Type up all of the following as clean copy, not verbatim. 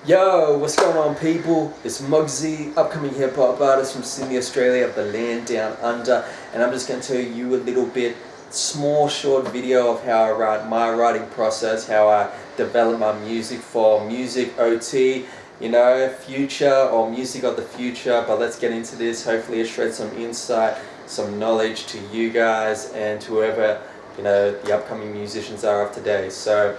Yo, what's going on, people? It's MUGZY, upcoming hip hop artist from Sydney, Australia, of the land down under, and I'm just going to tell you a little bit, small short video of how I write, my writing process, how I develop my music for MusicOT, future, or MusicOTFuture. But let's get into this. Hopefully it shred some insight, some knowledge to you guys and to whoever the upcoming musicians are of today. So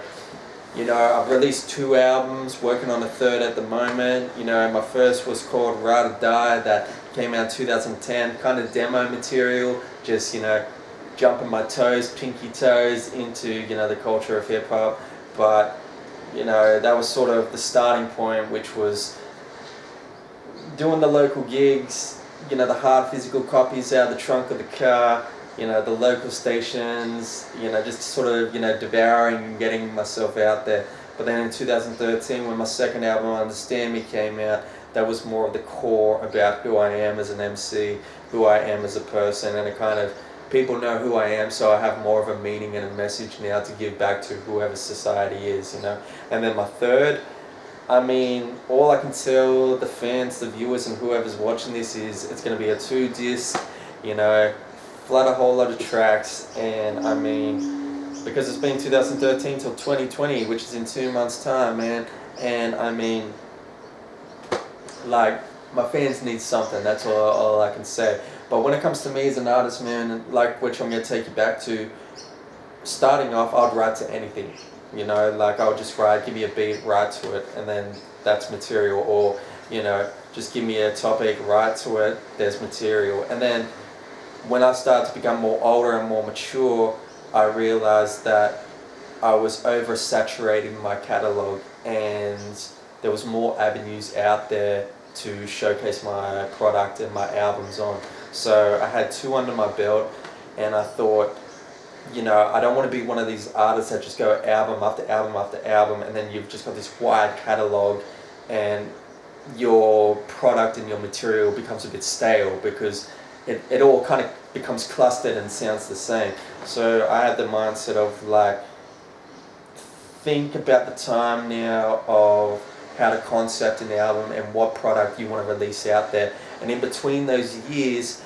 I've released 2 albums, working on a third at the moment. My first was called Ride or Die, that came out 2010, kind of demo material, just, jumping my toes, pinky toes into, the culture of hip hop. But, that was sort of the starting point, which was doing the local gigs, the hard physical copies out of the trunk of the car, the local stations, just sort of, devouring and getting myself out there. But then in 2013, when my second album, Understand Me, came out, that was more of the core about who I am as an MC, who I am as a person, and it kind of, people know who I am, so I have more of a meaning and a message now to give back to whoever society is, And then my third, all I can tell the fans, the viewers, and whoever's watching this is it's going to be a 2-disc, flood a whole lot of tracks, and because it's been 2013 till 2020, which is in 2 months time, man, and like, my fans need something, that's all I can say. But when it comes to me as an artist, man, like, which I'm going to take you back to, starting off, I'd write to anything, like, I would just write, give me a beat, write to it, and then that's material. Or, just give me a topic, write to it, there's material. And then when I started to become more older and more mature, I realized that I was oversaturating my catalog, and there was more avenues out there to showcase my product and my albums on. So I had 2 under my belt, and I thought, I don't want to be one of these artists that just go album after album after album, and then you've just got this wide catalog, and your product and your material becomes a bit stale because it all kind of becomes clustered and sounds the same. So I had the mindset of, like, think about the time now of how to concept an album and what product you want to release out there. And in between those years,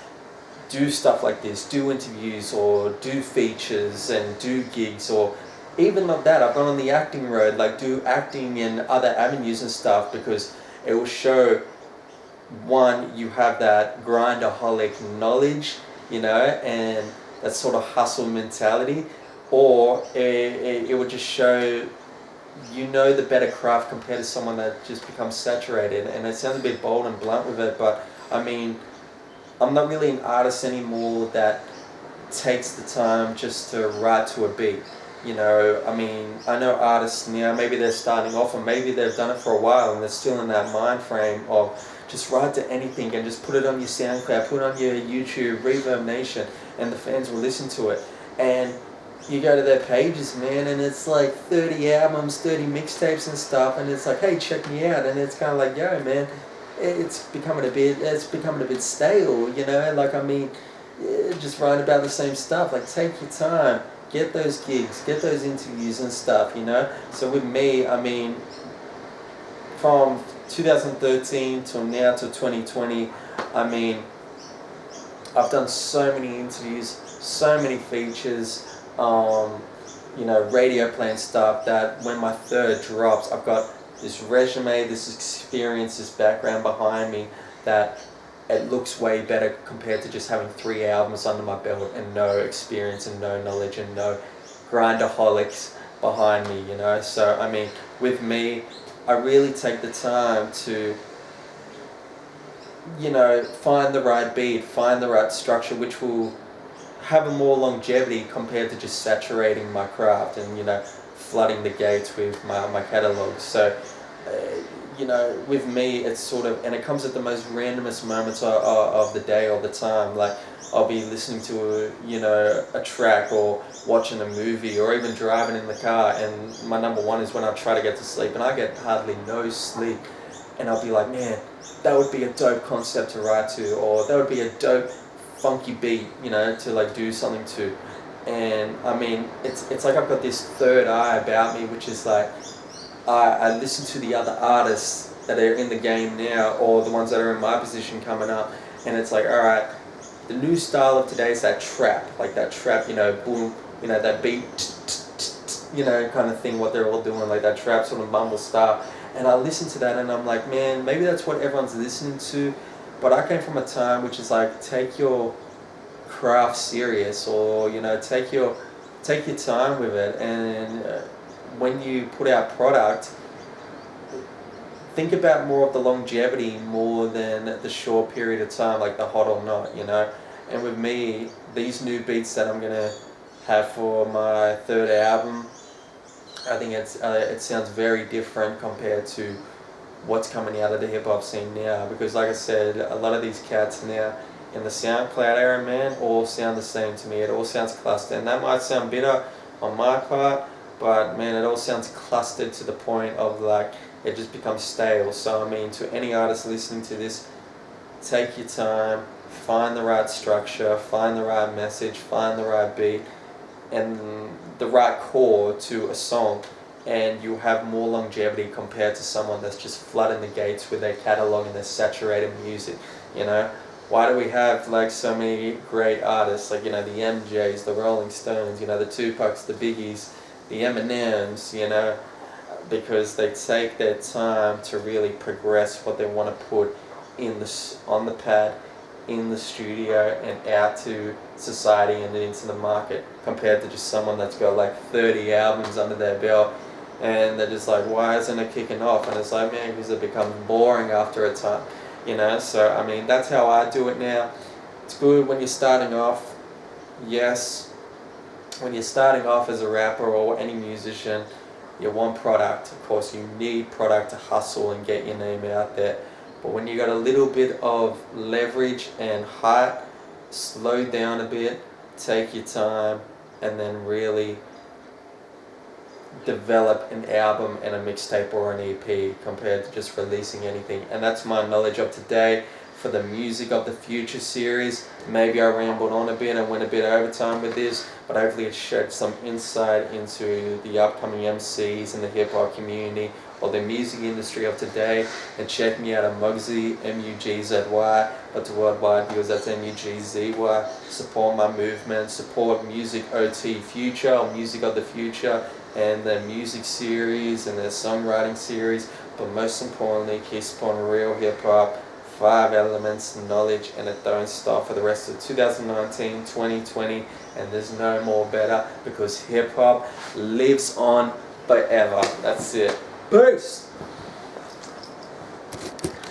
do stuff like this, do interviews or do features and do gigs, or even like that, I've gone on the acting road, like do acting in other avenues and stuff, because it will show, one, you have that grindaholic knowledge, and that sort of hustle mentality, or it would just show the better craft compared to someone that just becomes saturated. And it sounds a bit bold and blunt with it, but I'm not really an artist anymore that takes the time just to write to a beat. I know artists now, maybe they're starting off, or maybe they've done it for a while and they're still in that mind frame of just write to anything and just put it on your SoundCloud, put it on your YouTube, Reverb Nation, and the fans will listen to it. And you go to their pages, man, and it's like 30 albums, 30 mixtapes and stuff, and it's like, hey, check me out. And it's kind of like, yo, man, it's becoming a bit stale, just write about the same stuff. Like, take your time, get those gigs, get those interviews and stuff, So with me, from 2013 till now till 2020, I've done so many interviews, so many features, radio play and stuff, that when my third drops, I've got this resume, this experience, this background behind me, that it looks way better compared to just having 3 albums under my belt and no experience and no knowledge and no grindaholics behind me, So, with me, I really take the time to, find the right beat, find the right structure, which will have a more longevity compared to just saturating my craft and, flooding the gates with my catalog. So, with me, it's sort of, and it comes at the most randomest moments of the day or the time. Like, I'll be listening to a track, or watching a movie, or even driving in the car, and my number one is when I try to get to sleep, and I get hardly no sleep, and I'll be like, man, that would be a dope concept to write to, or that would be a dope funky beat, to like do something to. And it's like I've got this third eye about me, which is like, I listen to the other artists that are in the game now, or the ones that are in my position coming up, and it's like, all right, the new style of today is that trap, like that trap, boom, that beat, kind of thing, what they're all doing, like that trap sort of mumble style. And I listen to that and I'm like, man, maybe that's what everyone's listening to, but I came from a time which is like, take your craft serious, or take your time with it, and when you put out product, think about more of the longevity more than the short period of time, like the hot or not, and with me, these new beats that I'm gonna have for my third album, I think it sounds very different compared to what's coming out of the hip hop scene now, because like I said, a lot of these cats now in the SoundCloud era, man, all sound the same to me. It all sounds clustered, and that might sound bitter on my part, but man, it all sounds clustered to the point of like it just becomes stale. So I mean, to any artist listening to this, take your time, find the right structure, find the right message, find the right beat, and the right chord to a song, and you'll have more longevity compared to someone that's just flooding the gates with their catalog and their saturated music. Why do we have like so many great artists, like the MJs, the Rolling Stones, the Tupacs, the Biggies, the Eminems, because they take their time to really progress what they want to put on the pad, in the studio, and out to society and into the market, compared to just someone that's got like 30 albums under their belt, and they're just like, why isn't it kicking off? And it's like, man, because it becomes boring after a time. So I mean, that's how I do it now. It's good when you're starting off. Yes, when you're starting off as a rapper or any musician, you want product. Of course, you need product to hustle and get your name out there. But when you got a little bit of leverage and hype, slow down a bit, take your time, and then really develop an album and a mixtape or an EP compared to just releasing anything. And that's my knowledge of today for the Music of the Future series. Maybe I rambled on a bit and went a bit over time with this, but hopefully it shed some insight into the upcoming MCs in the hip hop community or the music industry of today. And check me out at MUGZY, MUGZY, but to worldwide viewers, that's MUGZY. Support my movement, support MusicOTFuture or Music of the Future, and the music series and the songwriting series, but most importantly, keep on real hip hop, 5 elements, knowledge, and it don't stop for the rest of 2019, 2020, and there's no more better, because hip hop lives on forever. That's it. Peace!